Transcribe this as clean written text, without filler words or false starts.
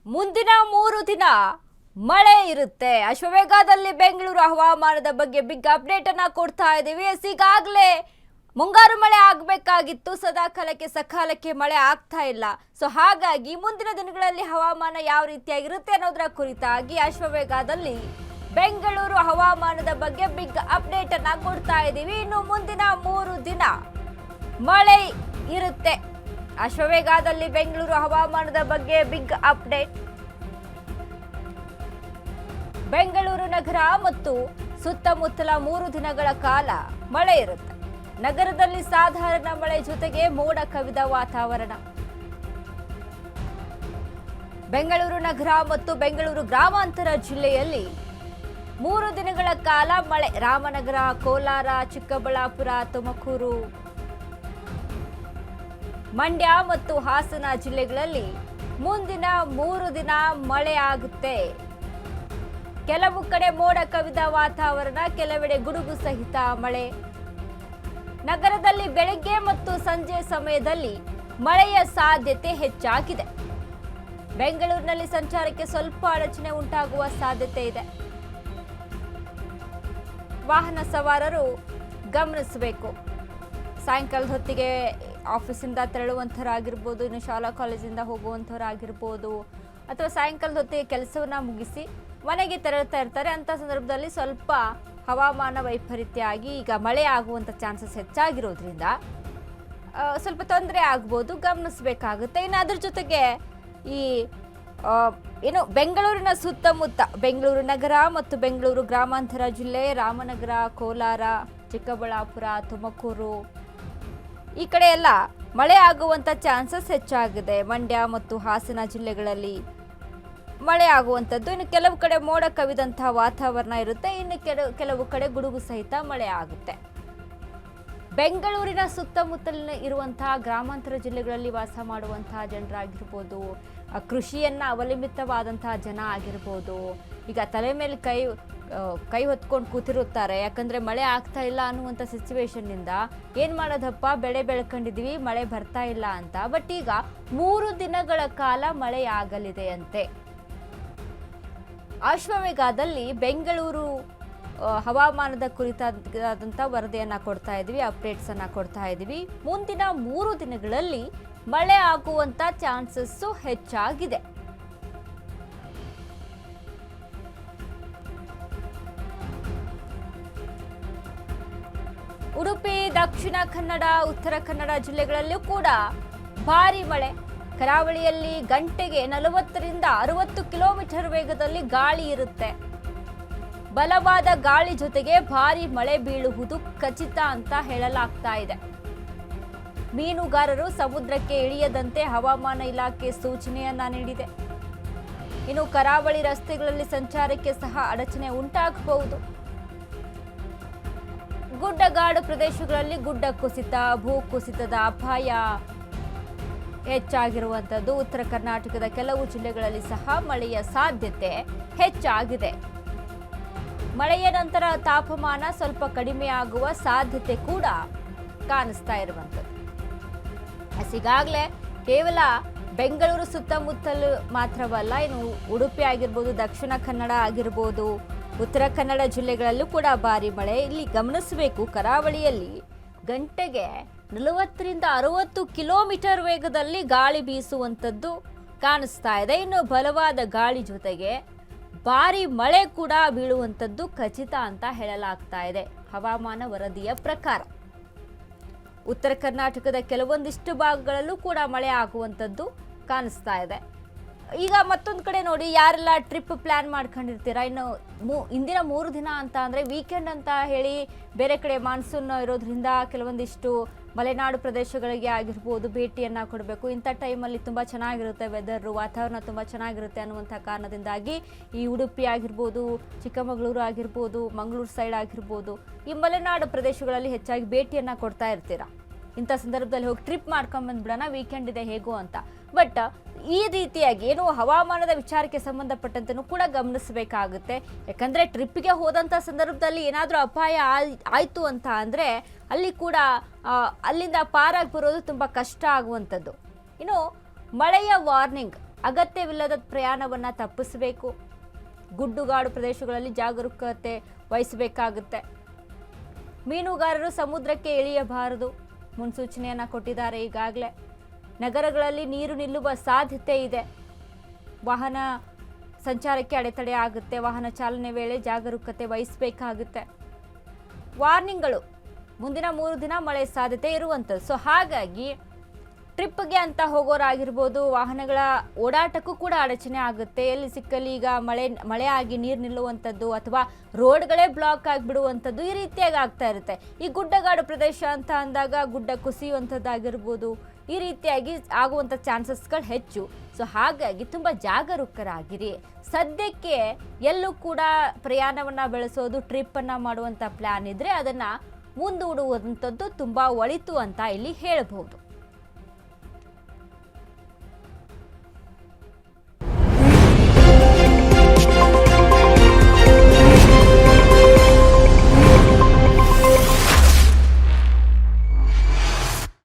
ಮುಂದಿನ 3 ದಿನ ಮಳೆ ಇರುತ್ತೆ. ಅಶ್ವವೇಗದಲ್ಲಿ ಬೆಂಗಳೂರು ಹವಾಮಾನದ ಬಗ್ಗೆ ಬಿಗ್ ಅಪ್ಡೇಟ್ ಅನ್ನ ಕೊಡ್ತಾ ಇದ್ದೀವಿ. ಈಗಾಗಲೇ ಮುಂಗಾರು ಮಳೆ ಆಗಬೇಕಾಗಿತ್ತು, ಸದಾಕಾಲಕ್ಕೆ ಸಕಾಲಕ್ಕೆ ಮಳೆ ಆಗ್ತಾ ಇಲ್ಲ. ಸೊ ಹಾಗಾಗಿ ಮುಂದಿನ ದಿನಗಳಲ್ಲಿ ಹವಾಮಾನ ಯಾವ ರೀತಿಯಾಗಿರುತ್ತೆ ಅನ್ನೋದರ ಕುರಿತಾಗಿ ಅಶ್ವವೇಗದಲ್ಲಿ ಬೆಂಗಳೂರು ಹವಾಮಾನದ ಬಗ್ಗೆ ಬಿಗ್ ಅಪ್ಡೇಟ್ ಅನ್ನ ಕೊಡ್ತಾ ಇದ್ದೀವಿ. ಇನ್ನು ಮುಂದಿನ 3 ದಿನ ಮಳೆ ಇರುತ್ತೆ. ಅಶ್ವವೇಗದಲ್ಲಿ ಬೆಂಗಳೂರು ಹವಾಮಾನದ ಬಗ್ಗೆ ಬಿಗ್ ಅಪ್ಡೇಟ್. ಬೆಂಗಳೂರು ನಗರ ಮತ್ತು ಸುತ್ತಮುತ್ತಲ 3 ದಿನಗಳ ಕಾಲ ಮಳೆ ಇರುತ್ತೆ. ನಗರದಲ್ಲಿ ಸಾಧಾರಣ ಮಳೆ ಜೊತೆಗೆ ಮೋಡ ಕವಿದ ವಾತಾವರಣ. ಬೆಂಗಳೂರು ನಗರ ಮತ್ತು ಬೆಂಗಳೂರು ಗ್ರಾಮಾಂತರ ಜಿಲ್ಲೆಯಲ್ಲಿ 3 ದಿನಗಳ ಕಾಲ ಮಳೆ. ರಾಮನಗರ, ಕೋಲಾರ, ಚಿಕ್ಕಬಳ್ಳಾಪುರ, ತುಮಕೂರು, ಮಂಡ್ಯ ಮತ್ತು ಹಾಸನ ಜಿಲ್ಲೆಗಳಲ್ಲಿ ಮುಂದಿನ 3 ದಿನ ಮಳೆ ಆಗುತ್ತೆ. ಕೆಲವು ಕಡೆ ಮೋಡ ಕವಿದ ವಾತಾವರಣ, ಕೆಲವೆಡೆ ಗುಡುಗು ಸಹಿತ ಮಳೆ. ನಗರದಲ್ಲಿ ಬೆಳಗ್ಗೆ ಮತ್ತು ಸಂಜೆ ಸಮಯದಲ್ಲಿ ಮಳೆಯ ಸಾಧ್ಯತೆ ಹೆಚ್ಚಾಗಿದೆ. ಬೆಂಗಳೂರಿನಲ್ಲಿ ಸಂಚಾರಕ್ಕೆ ಸ್ವಲ್ಪ ಅಡಚಣೆ ಉಂಟಾಗುವ ಸಾಧ್ಯತೆ ಇದೆ. ವಾಹನ ಸವಾರರು ಗಮನಿಸಬೇಕು. ಸಾಯಂಕಾಲದ ಹೊತ್ತಿಗೆ ಆಫೀಸಿಂದ ತೆರಳುವಂಥವರಾಗಿರ್ಬೋದು, ಇನ್ನು ಶಾಲಾ ಕಾಲೇಜಿಂದ ಹೋಗುವಂಥವರಾಗಿರ್ಬೋದು, ಅಥವಾ ಸಾಯಂಕಾಲದ ಹೊತ್ತಿಗೆ ಕೆಲಸವನ್ನ ಮುಗಿಸಿ ಮನೆಗೆ ತೆರಳುತ್ತಾ ಇರ್ತಾರೆ. ಅಂಥ ಸಂದರ್ಭದಲ್ಲಿ ಸ್ವಲ್ಪ ಹವಾಮಾನ ವೈಪರೀತ್ಯ ಆಗಿ ಈಗ ಮಳೆ ಆಗುವಂಥ ಚಾನ್ಸಸ್ ಹೆಚ್ಚಾಗಿರೋದ್ರಿಂದ ಸ್ವಲ್ಪ ತೊಂದರೆ ಆಗ್ಬೋದು, ಗಮನಿಸಬೇಕಾಗುತ್ತೆ. ಇನ್ನು ಅದ್ರ ಜೊತೆಗೆ ಈ ಏನು ಬೆಂಗಳೂರಿನ ಸುತ್ತಮುತ್ತ ಬೆಂಗಳೂರು ನಗರ ಮತ್ತು ಬೆಂಗಳೂರು ಗ್ರಾಮಾಂತರ ಜಿಲ್ಲೆ, ರಾಮನಗರ, ಕೋಲಾರ, ಚಿಕ್ಕಬಳ್ಳಾಪುರ, ತುಮಕೂರು ಈ ಕಡೆ ಎಲ್ಲ ಮಳೆ ಆಗುವಂಥ ಚಾನ್ಸಸ್ ಹೆಚ್ಚಾಗಿದೆ. ಮಂಡ್ಯ ಮತ್ತು ಹಾಸನ ಜಿಲ್ಲೆಗಳಲ್ಲಿ ಮಳೆ ಆಗುವಂಥದ್ದು. ಇನ್ನು ಕೆಲವು ಕಡೆ ಮೋಡ ಕವಿದಂತಹ ವಾತಾವರಣ ಇರುತ್ತೆ. ಇನ್ನು ಕೆಲವು ಕಡೆ ಗುಡುಗು ಸಹಿತ ಮಳೆ ಆಗುತ್ತೆ. ಬೆಂಗಳೂರಿನ ಸುತ್ತಮುತ್ತಲಿನ ಇರುವಂತಹ ಗ್ರಾಮಾಂತರ ಜಿಲ್ಲೆಗಳಲ್ಲಿ ವಾಸ ಮಾಡುವಂತಹ ಜನರಾಗಿರ್ಬೋದು, ಕೃಷಿಯನ್ನ ಅವಲಂಬಿತವಾದಂತಹ ಜನ ಆಗಿರ್ಬೋದು, ಈಗ ತಲೆ ಮೇಲೆ ಕೈ ಹೊತ್ಕೊಂಡು ಕೂತಿರುತ್ತಾರೆ. ಯಾಕಂದ್ರೆ ಮಳೆ ಆಗ್ತಾ ಇಲ್ಲ ಅನ್ನುವಂಥ ಸಿಚುವೇಶನ್ನಿಂದ ಏನ್ ಮಾಡೋದಪ್ಪ, ಬೆಳೆ ಬೆಳ್ಕೊಂಡಿದ್ವಿ, ಮಳೆ ಬರ್ತಾ ಇಲ್ಲ ಅಂತ. ಬಟ್ ಈಗ 3 ದಿನಗಳ ಕಾಲ ಮಳೆ ಆಗಲಿದೆ ಅಂತೆ. ಅಶ್ವವೇಗದಲ್ಲಿ ಬೆಂಗಳೂರು ಹವಾಮಾನದ ಕುರಿತಾದಂಥ ವರದಿಯನ್ನ ಕೊಡ್ತಾ ಇದ್ವಿ, ಅಪ್ಡೇಟ್ಸ್ ಅನ್ನ ಕೊಡ್ತಾ ಇದ್ವಿ. ಮುಂದಿನ 3 ದಿನಗಳಲ್ಲಿ ಮಳೆ ಆಗುವಂತ ಚಾನ್ಸಸ್ ಹೆಚ್ಚಾಗಿದೆ. ಉಡುಪಿ, ದಕ್ಷಿಣ ಕನ್ನಡ, ಉತ್ತರ ಕನ್ನಡ ಜಿಲ್ಲೆಗಳಲ್ಲೂ ಕೂಡ ಭಾರಿ ಮಳೆ. ಕರಾವಳಿಯಲ್ಲಿ ಗಂಟೆಗೆ 40ರಿಂದ 60 ಕಿಲೋಮೀಟರ್ ವೇಗದಲ್ಲಿ ಗಾಳಿ ಇರುತ್ತೆ. ಬಲವಾದ ಗಾಳಿ ಜೊತೆಗೆ ಭಾರಿ ಮಳೆ ಬೀಳುವುದು ಖಚಿತ ಅಂತ ಹೇಳಲಾಗ್ತಾ ಇದೆ. ಮೀನುಗಾರರು ಸಮುದ್ರಕ್ಕೆ ಇಳಿಯದಂತೆ ಹವಾಮಾನ ಇಲಾಖೆ ಸೂಚನೆಯನ್ನ ನೀಡಿದೆ. ಇನ್ನು ಕರಾವಳಿ ರಸ್ತೆಗಳಲ್ಲಿ ಸಂಚಾರಕ್ಕೆ ಸಹ ಅಡಚಣೆ ಉಂಟಾಗಬಹುದು. ಗುಡ್ಡಗಾಡು ಪ್ರದೇಶಗಳಲ್ಲಿ ಗುಡ್ಡ ಕುಸಿತ, ಭೂ ಕುಸಿತದ ಅಪಾಯ ಹೆಚ್ಚಾಗಿರುವಂಥದ್ದು. ಉತ್ತರ ಕರ್ನಾಟಕದ ಕೆಲವು ಜಿಲ್ಲೆಗಳಲ್ಲಿ ಸಹ ಮಳೆಯ ಸಾಧ್ಯತೆ ಹೆಚ್ಚಾಗಿದೆ. ಮಳೆಯ ನಂತರ ತಾಪಮಾನ ಸ್ವಲ್ಪ ಕಡಿಮೆ ಆಗುವ ಸಾಧ್ಯತೆ ಕೂಡ ಕಾಣಿಸ್ತಾ ಇರುವಂಥದ್ದು. ಈಗಾಗಲೇ ಕೇವಲ ಬೆಂಗಳೂರು ಸುತ್ತಮುತ್ತಲು ಮಾತ್ರವಲ್ಲ, ಇನ್ನು ಉಡುಪಿ ಆಗಿರ್ಬೋದು, ದಕ್ಷಿಣ ಕನ್ನಡ ಆಗಿರ್ಬೋದು, ಉತ್ತರ ಕನ್ನಡ ಜಿಲ್ಲೆಗಳಲ್ಲೂ ಕೂಡ ಭಾರಿ ಮಳೆ. ಇಲ್ಲಿ ಗಮನಿಸಬೇಕು, ಕರಾವಳಿಯಲ್ಲಿ ಗಂಟೆಗೆ 40ರಿಂದ 60 ಕಿಲೋಮೀಟರ್ ವೇಗದಲ್ಲಿ ಗಾಳಿ ಬೀಸುವಂಥದ್ದು ಕಾಣಿಸ್ತಾ ಇದೆ. ಇನ್ನು ಬಲವಾದ ಗಾಳಿ ಜೊತೆಗೆ ಭಾರಿ ಮಳೆ ಕೂಡ ಬೀಳುವಂಥದ್ದು ಖಚಿತ ಅಂತ ಹೇಳಲಾಗ್ತಾ ಇದೆ ಹವಾಮಾನ ವರದಿಯ ಪ್ರಕಾರ. ಉತ್ತರ ಕರ್ನಾಟಕದ ಕೆಲವೊಂದಿಷ್ಟು ಭಾಗಗಳಲ್ಲೂ ಕೂಡ ಮಳೆ ಆಗುವಂಥದ್ದು ಕಾಣಿಸ್ತಾ ಇದೆ. ಈಗ ಮತ್ತೊಂದು ಕಡೆ ನೋಡಿ, ಯಾರೆಲ್ಲ ಟ್ರಿಪ್ ಪ್ಲಾನ್ ಮಾಡ್ಕೊಂಡಿರ್ತೀರಾ, ಇನ್ನು ಇಂದಿನ 3 ದಿನ ಅಂತ ಅಂದರೆ ವೀಕೆಂಡ್ ಅಂತ ಹೇಳಿ ಬೇರೆ ಕಡೆ ಮಾನ್ಸೂನ್ ಇರೋದ್ರಿಂದ ಕೆಲವೊಂದಿಷ್ಟು ಮಲೆನಾಡು ಪ್ರದೇಶಗಳಿಗೆ ಆಗಿರ್ಬೋದು ಭೇಟಿಯನ್ನು ಕೊಡಬೇಕು. ಇಂಥ ಟೈಮಲ್ಲಿ ತುಂಬ ಚೆನ್ನಾಗಿರುತ್ತೆ ವೆದರ್, ವಾತಾವರಣ ತುಂಬ ಚೆನ್ನಾಗಿರುತ್ತೆ ಅನ್ನುವಂಥ ಕಾರಣದಿಂದಾಗಿ ಈ ಉಡುಪಿ ಆಗಿರ್ಬೋದು, ಚಿಕ್ಕಮಗಳೂರು ಆಗಿರ್ಬೋದು, ಮಂಗಳೂರು ಸೈಡ್ ಆಗಿರ್ಬೋದು, ಈ ಮಲೆನಾಡು ಪ್ರದೇಶಗಳಲ್ಲಿ ಹೆಚ್ಚಾಗಿ ಭೇಟಿಯನ್ನು ಕೊಡ್ತಾ ಇರ್ತೀರಾ. ಇಂಥ ಸಂದರ್ಭದಲ್ಲಿ ಹೋಗಿ ಟ್ರಿಪ್ ಮಾಡ್ಕೊಂಡ್ಬಂದ್ಬಿಡೋಣ, ವೀಕೆಂಡ್ ಇದೆ ಹೇಗೋ ಅಂತ. ಬಟ್ ಈ ರೀತಿಯಾಗಿ ಏನು ಹವಾಮಾನದ ವಿಚಾರಕ್ಕೆ ಸಂಬಂಧಪಟ್ಟಂತನೂ ಕೂಡ ಗಮನಿಸಬೇಕಾಗುತ್ತೆ. ಯಾಕಂದರೆ ಟ್ರಿಪ್ಗೆ ಹೋದಂಥ ಸಂದರ್ಭದಲ್ಲಿ ಏನಾದರೂ ಅಪಾಯ ಆಯಿತು ಅಂತ ಅಂದರೆ ಅಲ್ಲಿ ಕೂಡ ಅಲ್ಲಿಂದ ಪಾರಾಗಿ ಬರೋದು ತುಂಬ ಕಷ್ಟ ಆಗುವಂಥದ್ದು. ಇನ್ನು ಮಳೆಯ ವಾರ್ನಿಂಗ್ ಅಗತ್ಯವಿಲ್ಲದ ಪ್ರಯಾಣವನ್ನು ತಪ್ಪಿಸಬೇಕು. ಗುಡ್ಡುಗಾಡು ಪ್ರದೇಶಗಳಲ್ಲಿ ಜಾಗರೂಕತೆ ವಹಿಸಬೇಕಾಗುತ್ತೆ. ಮೀನುಗಾರರು ಸಮುದ್ರಕ್ಕೆ ಇಳಿಯಬಾರದು ಮುನ್ಸೂಚನೆಯನ್ನು ಕೊಟ್ಟಿದ್ದಾರೆ. ಈಗಾಗಲೇ ನಗರಗಳಲ್ಲಿ ನೀರು ನಿಲ್ಲುವ ಸಾಧ್ಯತೆ ಇದೆ. ವಾಹನ ಸಂಚಾರಕ್ಕೆ ಅಡೆತಡೆ ಆಗುತ್ತೆ. ವಾಹನ ಚಾಲನೆ ವೇಳೆ ಜಾಗರೂಕತೆ ವಹಿಸಬೇಕಾಗುತ್ತೆ. ವಾರ್ನಿಂಗ್ಗಳು ಮುಂದಿನ 3 ದಿನ ಮಳೆ ಸಾಧ್ಯತೆ ಇರುವಂಥದ್ದು. ಸೊ ಹಾಗಾಗಿ ಟ್ರಿಪ್ಗೆ ಅಂತ ಹೋಗೋರಾಗಿರ್ಬೋದು, ವಾಹನಗಳ ಓಡಾಟಕ್ಕೂ ಕೂಡ ಅಡಚಣೆ ಆಗುತ್ತೆ. ಎಲ್ಲಿ ಸಿಕ್ಕಲ್ಲಿ ಈಗ ಮಳೆ ಆಗಿ ನೀರು ನಿಲ್ಲುವಂಥದ್ದು ಅಥವಾ ರೋಡ್ಗಳೇ ಬ್ಲಾಕ್ ಆಗಿಬಿಡುವಂಥದ್ದು ಈ ರೀತಿಯಾಗಿ ಆಗ್ತಾ ಇರುತ್ತೆ. ಈ ಗುಡ್ಡಗಾಡು ಪ್ರದೇಶ ಅಂತ ಅಂದಾಗ ಗುಡ್ಡ ಕುಸಿಯುವಂಥದ್ದಾಗಿರ್ಬೋದು, ಈ ರೀತಿಯಾಗಿ ಆಗುವಂಥ ಚಾನ್ಸಸ್ಗಳು ಹೆಚ್ಚು. ಸೊ ಹಾಗಾಗಿ ತುಂಬ ಜಾಗರೂಕರಾಗಿರಿ. ಸದ್ಯಕ್ಕೆ ಎಲ್ಲೂ ಕೂಡ ಪ್ರಯಾಣವನ್ನು ಬೆಳೆಸೋದು, ಟ್ರಿಪ್ಪನ್ನು ಮಾಡುವಂಥ ಪ್ಲ್ಯಾನ್ ಇದ್ದರೆ ಅದನ್ನು ಮುಂದೂಡುವಂಥದ್ದು ತುಂಬ ಒಳಿತು ಅಂತ ಇಲ್ಲಿ ಹೇಳ್ಬೋದು.